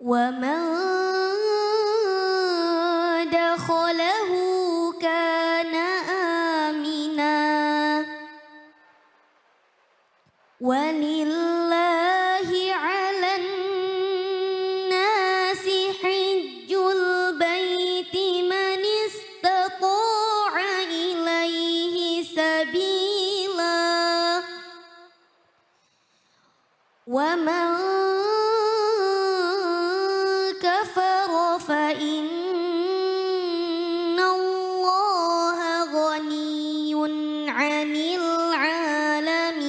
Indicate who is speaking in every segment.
Speaker 1: ومن دخله كان آمنا ولله على الناس حج البيت من استطاع إليه سبيلا ومن كفر فإن الله غني عن العالمين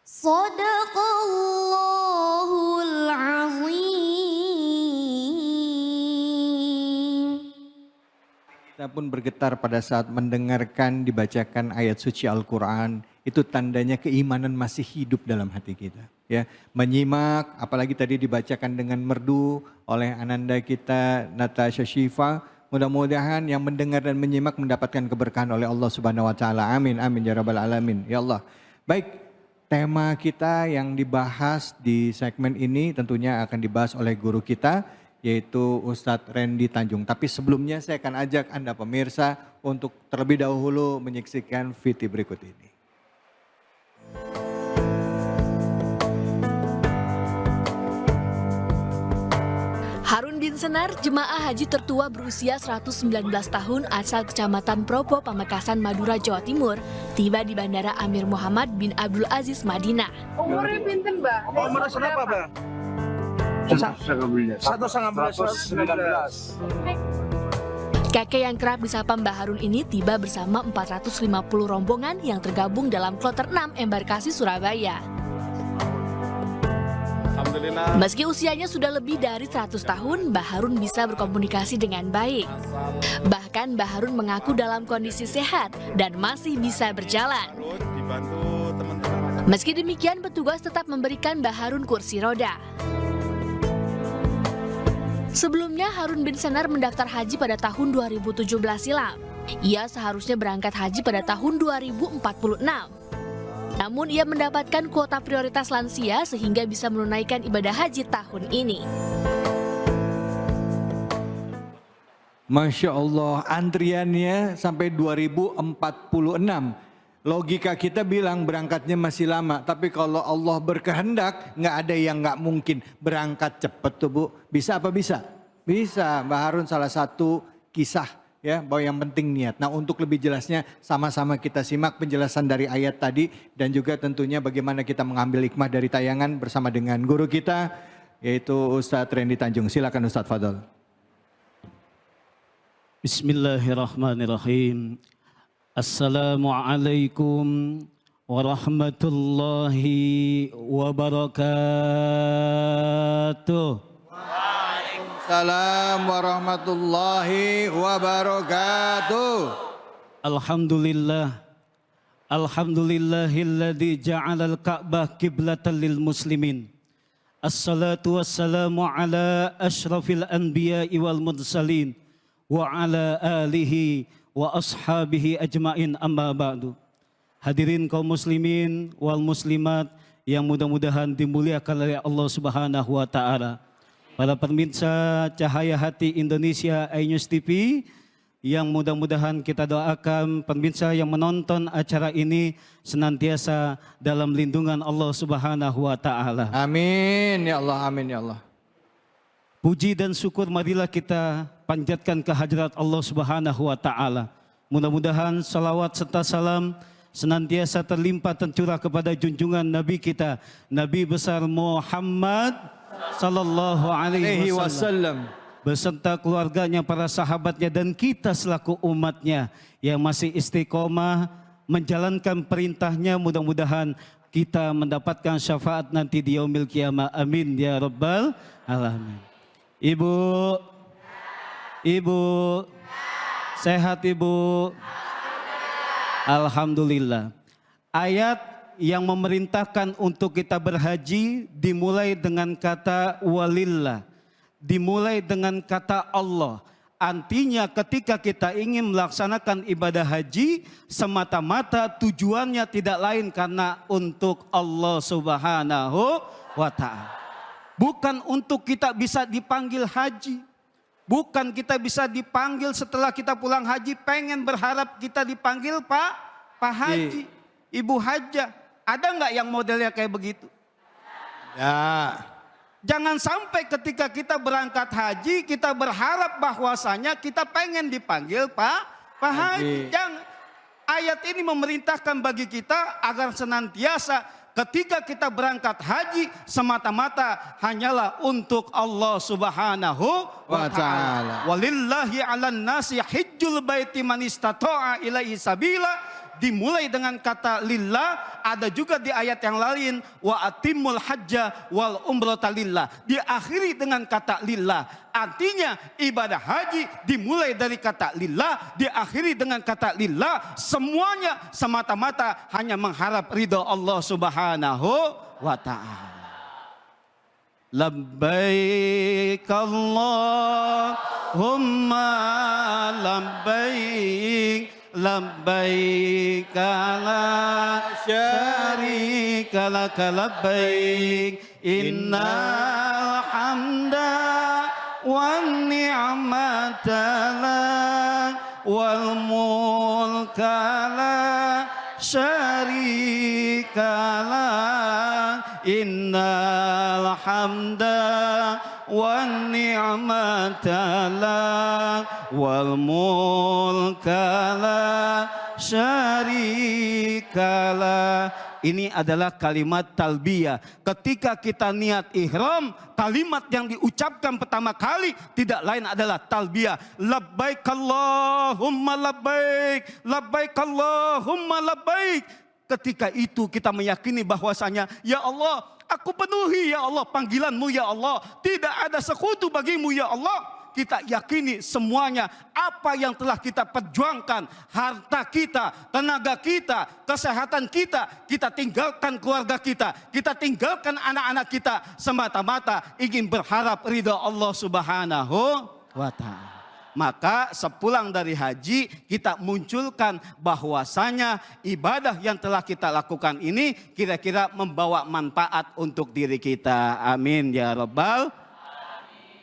Speaker 1: صدق الله العظيم.
Speaker 2: Kita pun bergetar pada saat mendengarkan dibacakan ayat suci Al-Quran. Itu tandanya keimanan masih hidup dalam hati kita. Ya, menyimak, apalagi tadi dibacakan dengan merdu oleh ananda kita Natasha Shifa. Mudah-mudahan yang mendengar dan menyimak mendapatkan keberkahan oleh Allah Subhanahu Wa Taala. Amin, amin ya rabbal alamin. Ya Allah. Baik, tema kita yang dibahas di segmen ini tentunya akan dibahas oleh guru kita, yaitu Ustadz Randy Tanjung. Tapi sebelumnya saya akan ajak Anda pemirsa untuk terlebih dahulu menyaksikan VT berikut ini.
Speaker 3: Harun bin Senar, jemaah haji tertua berusia 119 tahun asal Kecamatan Propo, Pamekasan, Madura, Jawa Timur, tiba di Bandara Amir Muhammad bin Abdul Aziz, Madinah.
Speaker 4: Umurnya pinten, Mbak?
Speaker 5: Umur berapa, Bang? 119.
Speaker 3: Kakek yang kerap disapa Mbah Harun ini tiba bersama 450 rombongan yang tergabung dalam kloter 6 embarkasi Surabaya.
Speaker 5: Alhamdulillah.
Speaker 3: Meski usianya sudah lebih dari 100 tahun, Mbah Harun bisa berkomunikasi dengan baik. Bahkan Mbah Harun mengaku dalam kondisi sehat dan masih bisa berjalan.
Speaker 5: Dibantu teman-teman.
Speaker 3: Meski demikian, petugas tetap memberikan Mbah Harun kursi roda. Sebelumnya, Harun bin Senar mendaftar haji pada tahun 2017 silam. Ia seharusnya berangkat haji pada tahun 2046. Namun ia mendapatkan kuota prioritas lansia sehingga bisa menunaikan ibadah haji tahun ini.
Speaker 2: Masya Allah, antriannya sampai 2046. Logika kita bilang berangkatnya masih lama, tapi kalau Allah berkehendak nggak ada yang nggak mungkin. Berangkat cepet tuh Bu, bisa apa bisa? Bisa. Mbah Harun salah satu kisah ya, bahwa yang penting niat. Nah, untuk lebih jelasnya sama-sama kita simak penjelasan dari ayat tadi dan juga tentunya bagaimana kita mengambil hikmah dari tayangan bersama dengan guru kita yaitu Ustadz Randy Tanjung. Silakan Ustadz Fadol.
Speaker 6: Bismillahirrahmanirrahim. Assalamualaikum warahmatullahi wabarakatuh.
Speaker 2: Waalaikumsalam warahmatullahi wabarakatuh.
Speaker 6: Alhamdulillah. Alhamdulillahilladzi ja'alal Ka'bah qiblatan lil muslimin. Assalatu wassalamu ala asyrafil anbiya'i wal mursalin wa ala alihi wa ashabihi ajmain, amma ba'du. Hadirin kaum muslimin wal muslimat yang mudah-mudahan dimuliakan oleh Allah Subhanahu wa taala. Para pemirsa Cahaya Hati Indonesia iNews TV yang mudah-mudahan kita doakan pemirsa yang menonton acara ini senantiasa dalam lindungan Allah Subhanahu wa taala.
Speaker 2: Amin ya Allah, amin ya Allah.
Speaker 6: Puji dan syukur marilah kita panjatkan kehadirat Allah Subhanahu wa taala. Mudah-mudahan salawat serta salam senantiasa terlimpah tercurah kepada junjungan Nabi kita, Nabi besar Muhammad sallallahu alaihi wasallam beserta keluarganya, para sahabatnya dan kita selaku umatnya yang masih istiqomah menjalankan perintahnya. Mudah-mudahan kita mendapatkan syafaat nanti di yaumil qiyamah. Amin ya rabbal alamin. Ibu, sehat Ibu? Alhamdulillah. Ayat yang memerintahkan untuk kita berhaji dimulai dengan kata walillah, dimulai dengan kata Allah. Artinya ketika kita ingin melaksanakan ibadah haji, semata-mata tujuannya tidak lain karena untuk Allah Subhanahu wa ta'ala. Bukan untuk kita bisa dipanggil haji. Bukan kita bisa dipanggil setelah kita pulang haji, pengen berharap kita dipanggil Pak Haji, Ibu Hajah. Ada nggak yang modelnya kayak begitu?
Speaker 2: Ya.
Speaker 6: Jangan sampai ketika kita berangkat haji, kita berharap bahwasanya kita pengen dipanggil Pak Haji. Jangan. Ayat ini memerintahkan bagi kita agar senantiasa ketika kita berangkat haji semata-mata hanyalah untuk Allah Subhanahu wa ta'ala. Walillahi 'alan nasi hijjul baiti man istata'a ilaihi sabila. Dimulai dengan kata lillah, ada juga di ayat yang lain wa atimul hajja wal umrata lillah. Diakhiri dengan kata lillah. Artinya ibadah haji dimulai dari kata lillah, diakhiri dengan kata lillah. Semuanya semata-mata hanya mengharap ridha Allah Subhanahu wa ta'ala. Labbaik Allahumma labbaik. Labbaik la syarika lak labbaik innal hamda wan ni'mata lak wal mulka la syarika lak innal hamda wan ni'mata lak wal mulka la syarika la. Ini adalah kalimat talbiyah. Ketika kita niat ihram, kalimat yang diucapkan pertama kali tidak lain adalah talbiyah. Labbaik Allahumma labbaik, labbaik Allahumma labbaik. Ketika itu kita meyakini bahwasanya ya Allah, aku penuhi ya Allah panggilanmu ya Allah. Tidak ada sekutu bagimu ya Allah. Kita yakini semuanya apa yang telah kita perjuangkan, harta kita, tenaga kita, kesehatan kita, kita tinggalkan keluarga kita tinggalkan anak-anak kita semata-mata ingin berharap ridha Allah Subhanahu wa ta'ala. Maka sepulang dari haji kita munculkan bahwasanya ibadah yang telah kita lakukan ini kira-kira membawa manfaat untuk diri kita. Amin ya Rabbal.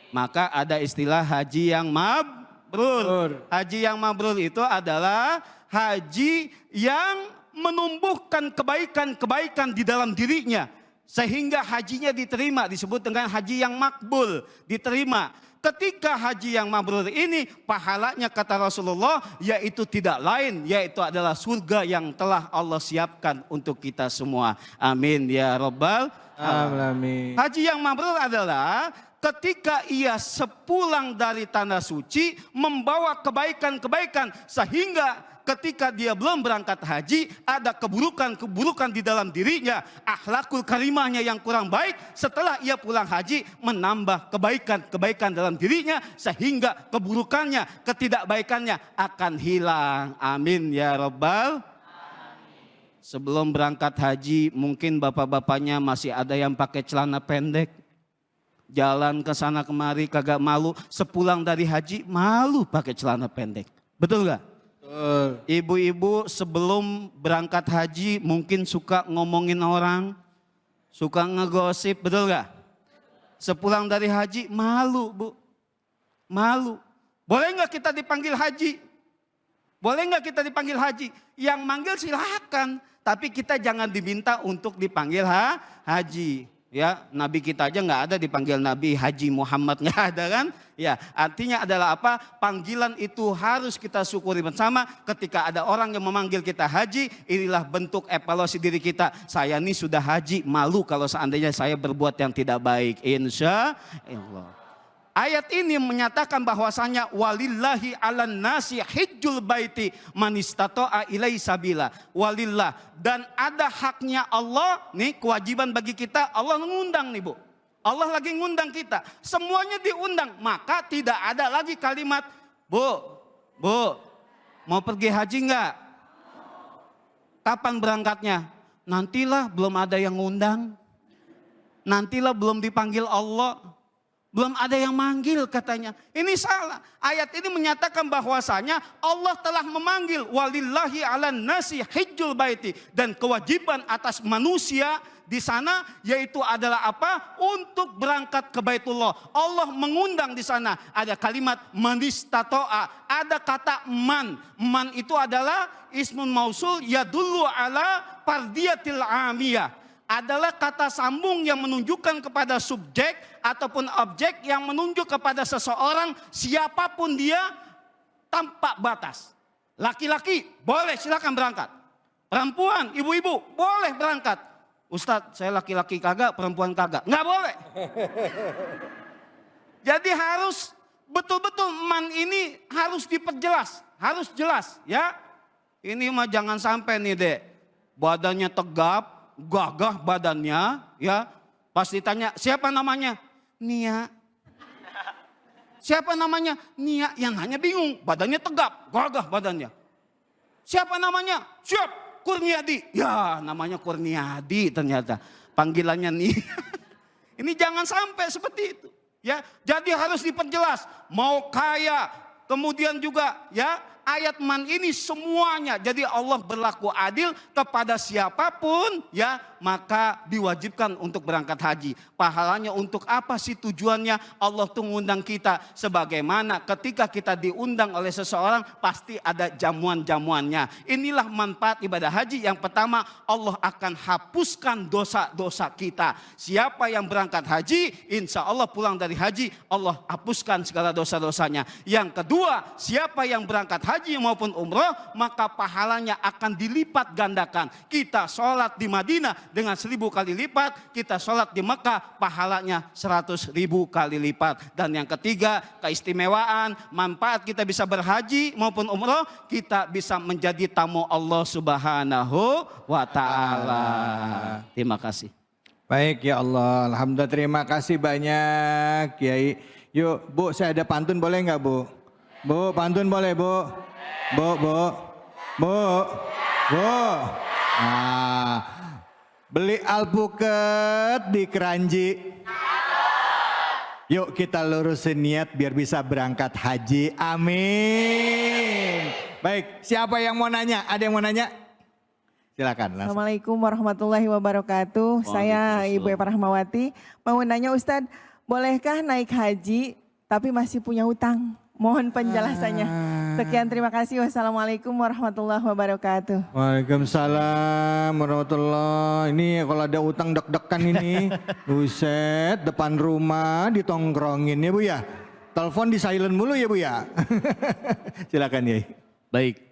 Speaker 6: Maka ada istilah haji yang mabrur. Haji yang mabrur itu adalah haji yang menumbuhkan kebaikan-kebaikan di dalam dirinya. Sehingga hajinya diterima, disebut dengan haji yang makbul, diterima. Ketika haji yang mabrur ini pahalanya kata Rasulullah yaitu tidak lain, yaitu adalah surga yang telah Allah siapkan untuk kita semua. Amin ya Rabbal
Speaker 2: Alamin.
Speaker 6: Haji yang mabrur adalah ketika ia sepulang dari tanah suci membawa kebaikan-kebaikan sehingga ketika dia belum berangkat haji ada keburukan-keburukan di dalam dirinya, akhlakul karimahnya yang kurang baik, setelah ia pulang haji menambah kebaikan-kebaikan dalam dirinya sehingga keburukannya, ketidakbaikannya akan hilang. Amin ya Rabbal. Sebelum berangkat haji mungkin bapak-bapaknya masih ada yang pakai celana pendek. Jalan ke sana kemari kagak malu, sepulang dari haji malu pakai celana pendek. Betul gak? Ibu-ibu sebelum berangkat haji mungkin suka ngomongin orang, suka ngegosip, betul gak? Sepulang dari haji malu bu, malu. Boleh gak kita dipanggil haji? Boleh gak kita dipanggil haji? Yang manggil silakan, tapi kita jangan diminta untuk dipanggil haji. Ya, Nabi kita aja nggak ada dipanggil Nabi Haji Muhammad, nggak ada kan? Ya, artinya adalah apa? Panggilan itu harus kita syukuri bersama. Ketika ada orang yang memanggil kita haji, inilah bentuk evaluasi diri kita. Saya ini sudah haji, malu kalau seandainya saya berbuat yang tidak baik. Insya Allah. Ayat ini menyatakan bahwasanya walillahi 'alan nasi hijjul baiti man istata'a ilaihi sabila. Walillah, dan ada haknya Allah, nih kewajiban bagi kita, Allah mengundang nih Bu. Allah lagi ngundang kita, semuanya diundang, maka tidak ada lagi kalimat, Bu, mau pergi haji enggak? Kapan berangkatnya? Nantilah, belum ada yang ngundang. Nantilah, belum dipanggil Allah. Belum ada yang manggil katanya. Ini salah. Ayat ini menyatakan bahwasanya Allah telah memanggil walillahi 'alan nasi hijjul baiti, dan kewajiban atas manusia di sana yaitu adalah apa? Untuk berangkat ke Baitullah. Allah mengundang di sana. Ada kalimat manistato'a, ada kata man. Man itu adalah ismun mausul yadullu ala fardiyatil amiyah. Adalah kata sambung yang menunjukkan kepada subjek ataupun objek yang menunjuk kepada seseorang siapapun dia tanpa batas. Laki-laki boleh silakan berangkat. Perempuan, ibu-ibu boleh berangkat. Ustadz, saya laki-laki kagak, perempuan kagak. Nggak boleh. Jadi harus betul-betul man ini harus diperjelas. Harus jelas ya. Ini mah jangan sampai nih dek. Badannya tegap. Gagah badannya ya, pas ditanya siapa namanya, Nia. Siapa namanya, Nia. Yang nanya bingung, badannya tegap, gagah badannya. Siapa namanya, siap, Kurniadi. Ya namanya Kurniadi ternyata, panggilannya Nia. Ini jangan sampai seperti itu ya. Jadi harus diperjelas, mau kaya, kemudian juga ya. Ayat man ini semuanya, jadi Allah berlaku adil kepada siapapun ya, maka diwajibkan untuk berangkat haji. Pahalanya untuk apa sih tujuannya? Allah tuh ngundang kita, sebagaimana ketika kita diundang oleh seseorang pasti ada jamuan-jamuannya. Inilah manfaat ibadah haji. Yang pertama, Allah akan hapuskan dosa-dosa kita. Siapa yang berangkat haji, insya Allah pulang dari haji, Allah hapuskan segala dosa-dosanya. Yang kedua, siapa yang berangkat haji maupun umroh, maka pahalanya akan dilipat gandakan. Kita sholat di Madinah dengan 1000 kali lipat, kita sholat di Mekah pahalanya 100.000 kali lipat. Dan yang ketiga, keistimewaan, manfaat kita bisa berhaji maupun umroh, kita bisa menjadi tamu Allah Subhanahu wa Ta'ala. Terima kasih.
Speaker 2: Baik ya Allah, alhamdulillah, terima kasih banyak Kiai. Yuk Bu, saya ada pantun boleh nggak Bu? Bu, pantun boleh Bu? Bu. Nah, beli alpukat di Keranji. Yuk kita lurusin niat biar bisa berangkat haji. Amin. Baik, siapa yang mau nanya? Ada yang mau nanya? Silakan. Langsung.
Speaker 4: Assalamualaikum warahmatullahi wabarakatuh. Saya Ibu Eva Rahmawati. Mau nanya Ustadz, bolehkah naik haji tapi masih punya hutang? Mohon penjelasannya. Sekian, terima kasih. Wassalamualaikum warahmatullahi wabarakatuh.
Speaker 2: Waalaikumsalam warahmatullahi. Ini kalau ada utang deg-degan ini. Buset, depan rumah ditongkrongin ya Bu ya. Telepon di silent mulu ya Bu ya. Silakan ya.
Speaker 6: Baik.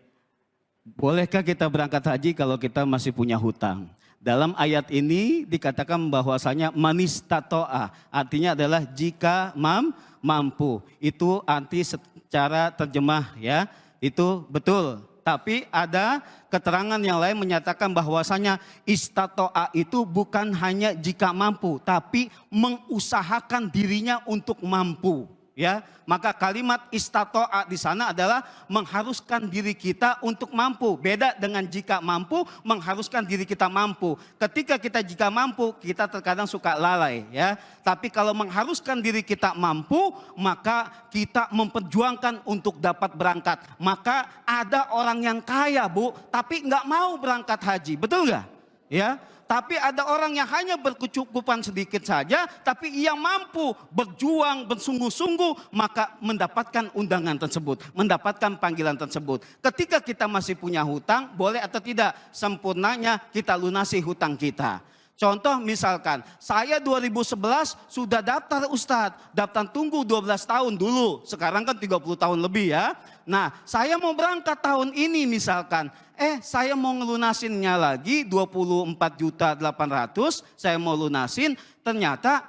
Speaker 6: Bolehkah kita berangkat haji kalau kita masih punya hutang? Dalam ayat ini dikatakan bahwasanya manistato'a, artinya adalah jika mampu. Itu arti secara terjemah ya, itu betul. Tapi ada keterangan yang lain menyatakan bahwasanya istato'a itu bukan hanya jika mampu, tapi mengusahakan dirinya untuk mampu. Ya, maka kalimat istato'a di sana adalah mengharuskan diri kita untuk mampu. Beda dengan jika mampu, mengharuskan diri kita mampu. Ketika kita jika mampu, kita terkadang suka lalai ya. Tapi kalau mengharuskan diri kita mampu, maka kita memperjuangkan untuk dapat berangkat. Maka ada orang yang kaya Bu, tapi nggak mau berangkat haji, betul nggak? Ya. Tapi ada orang yang hanya berkecukupan sedikit saja, tapi ia mampu berjuang bersungguh-sungguh, maka mendapatkan undangan tersebut, mendapatkan panggilan tersebut. Ketika kita masih punya hutang, boleh atau tidak sempurnanya kita lunasi hutang kita. Contoh misalkan, saya 2011 sudah daftar Ustadz, daftar tunggu 12 tahun dulu, sekarang kan 30 tahun lebih ya. Nah, saya mau berangkat tahun ini misalkan, saya mau ngelunasinnya lagi 24.800.000, saya mau lunasin, ternyata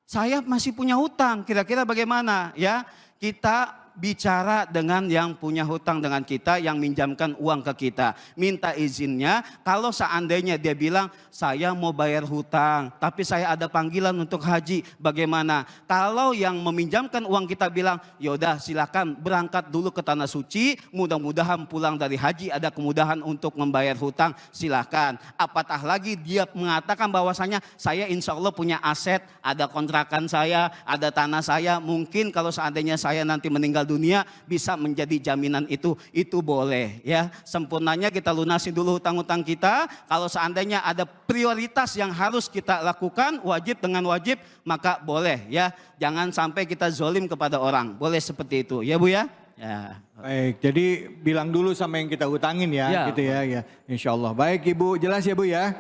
Speaker 6: saya masih punya hutang. Kira-kira bagaimana ya? Kita
Speaker 7: bicara dengan yang punya hutang dengan kita, yang minjamkan uang ke kita. Minta izinnya, kalau seandainya dia bilang, saya mau bayar hutang, tapi saya ada panggilan untuk haji, bagaimana? Kalau yang meminjamkan uang kita bilang, yaudah silakan berangkat dulu ke Tanah Suci, mudah-mudahan pulang dari haji ada kemudahan untuk membayar hutang, silakan. Apatah lagi dia mengatakan bahwasanya, saya insya Allah punya aset, ada kontrakan saya, ada tanah saya, mungkin kalau seandainya saya nanti meninggal dunia bisa menjadi jaminan itu boleh ya. Sempurnanya kita lunasi dulu hutang-hutang kita. Kalau seandainya ada prioritas yang harus kita lakukan, wajib dengan wajib, maka boleh ya. Jangan sampai kita zolim kepada orang, boleh seperti itu ya Bu ya. Ya.
Speaker 2: Baik, jadi bilang dulu sama yang kita hutangin ya, gitu ya. Insya Allah. Baik Ibu, jelas ya Bu ya?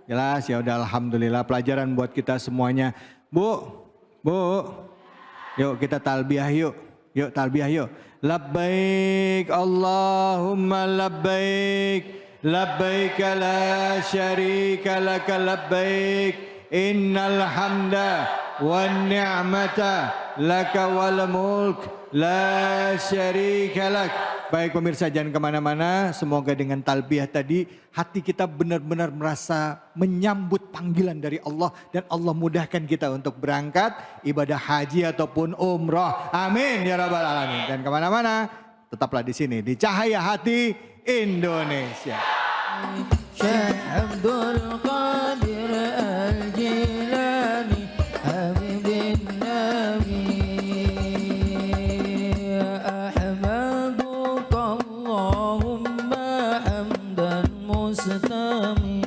Speaker 2: Jelas ya udah, alhamdulillah pelajaran buat kita semuanya. Bu, yuk kita talbiyah yuk. Yuk talbiyah yuk. Labbaik Allahumma labbaik. Labbaik la syarika laka labbaik. Innal hamda wan ni'mata laka wal mulk la syarika lak. Baik pemirsa, jangan kemana-mana. Semoga dengan talbiyah tadi hati kita benar-benar merasa menyambut panggilan dari Allah. Dan Allah mudahkan kita untuk berangkat ibadah haji ataupun umrah. Amin ya rabbal alamin. Dan kemana-mana tetaplah di sini di Cahaya Hati Indonesia.
Speaker 8: Syekh Abdul Qadir Al-Jilani Habibin Nabi Ahmaduka Allahumma hamdan mustami